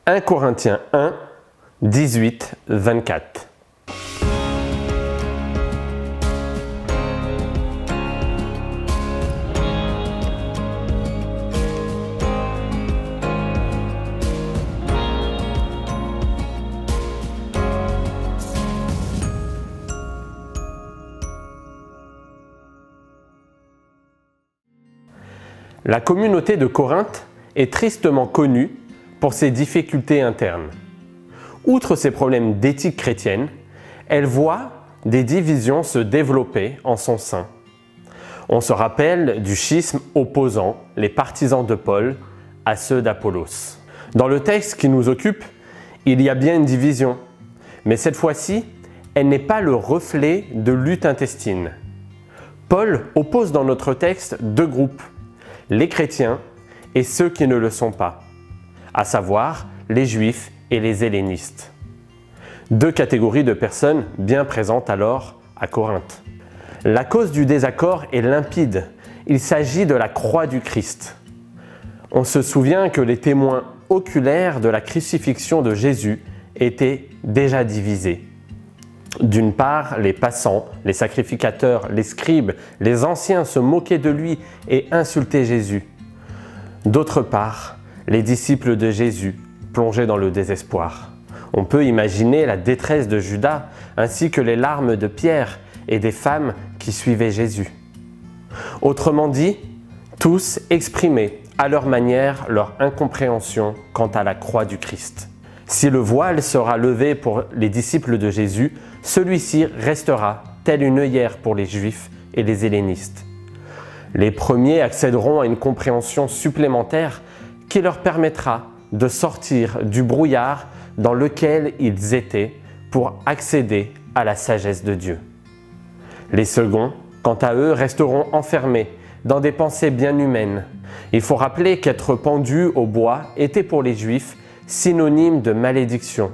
1 Corinthiens 1, 18, 24. La communauté de Corinthe est tristement connue pour ses difficultés internes. Outre ses problèmes d'éthique chrétienne, elle voit des divisions se développer en son sein. On se rappelle du schisme opposant les partisans de Paul à ceux d'Apollos. Dans le texte qui nous occupe, il y a bien une division, mais cette fois-ci, elle n'est pas le reflet de lutte intestine. Paul oppose dans notre texte deux groupes, les chrétiens et ceux qui ne le sont pas, à savoir les juifs et les hellénistes. Deux catégories de personnes bien présentes alors à Corinthe. La cause du désaccord est limpide, il s'agit de la croix du Christ. On se souvient que les témoins oculaires de la crucifixion de Jésus étaient déjà divisés. D'une part, les passants, les sacrificateurs, les scribes, les anciens se moquaient de lui et insultaient Jésus. D'autre part, les disciples de Jésus plongés dans le désespoir. On peut imaginer la détresse de Judas ainsi que les larmes de Pierre et des femmes qui suivaient Jésus. Autrement dit, tous exprimaient à leur manière leur incompréhension quant à la croix du Christ. Si le voile sera levé pour les disciples de Jésus, celui-ci restera tel une œillère pour les Juifs et les hellénistes. Les premiers accéderont à une compréhension supplémentaire qui leur permettra de sortir du brouillard dans lequel ils étaient pour accéder à la sagesse de Dieu. Les seconds, quant à eux, resteront enfermés dans des pensées bien humaines. Il faut rappeler qu'être pendu au bois était pour les Juifs synonyme de malédiction.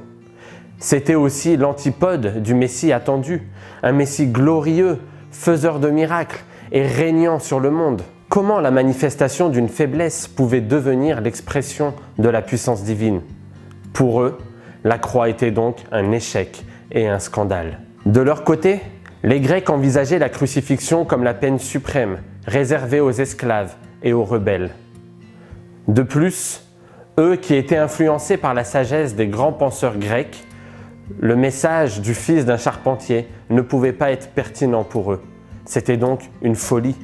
C'était aussi l'antipode du Messie attendu, un Messie glorieux, faiseur de miracles et régnant sur le monde. Comment la manifestation d'une faiblesse pouvait devenir l'expression de la puissance divine? Pour eux, la croix était donc un échec et un scandale. De leur côté, les Grecs envisageaient la crucifixion comme la peine suprême, réservée aux esclaves et aux rebelles. De plus, eux qui étaient influencés par la sagesse des grands penseurs grecs, le message du fils d'un charpentier ne pouvait pas être pertinent pour eux. C'était donc une folie.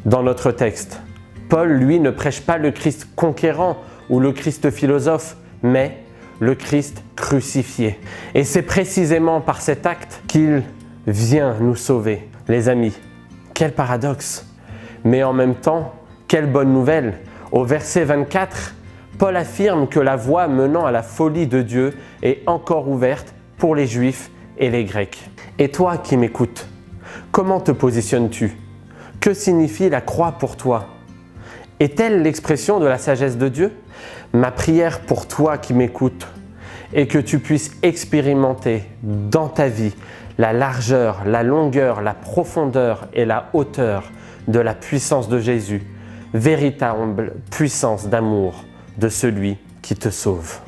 Dans notre texte, Paul, lui, ne prêche pas le Christ conquérant ou le Christ philosophe, mais le Christ crucifié. Et c'est précisément par cet acte qu'il vient nous sauver. Les amis, quel paradoxe! Mais en même temps, quelle bonne nouvelle! Au verset 24, Paul affirme que la voie menant à la folie de Dieu est encore ouverte pour les Juifs et les Grecs. Et toi qui m'écoutes, comment te positionnes-tu? Que signifie la croix pour toi? Est-elle l'expression de la sagesse de Dieu? Ma prière pour toi qui m'écoutes est que tu puisses expérimenter dans ta vie la largeur, la longueur, la profondeur et la hauteur de la puissance de Jésus, véritable puissance d'amour de celui qui te sauve.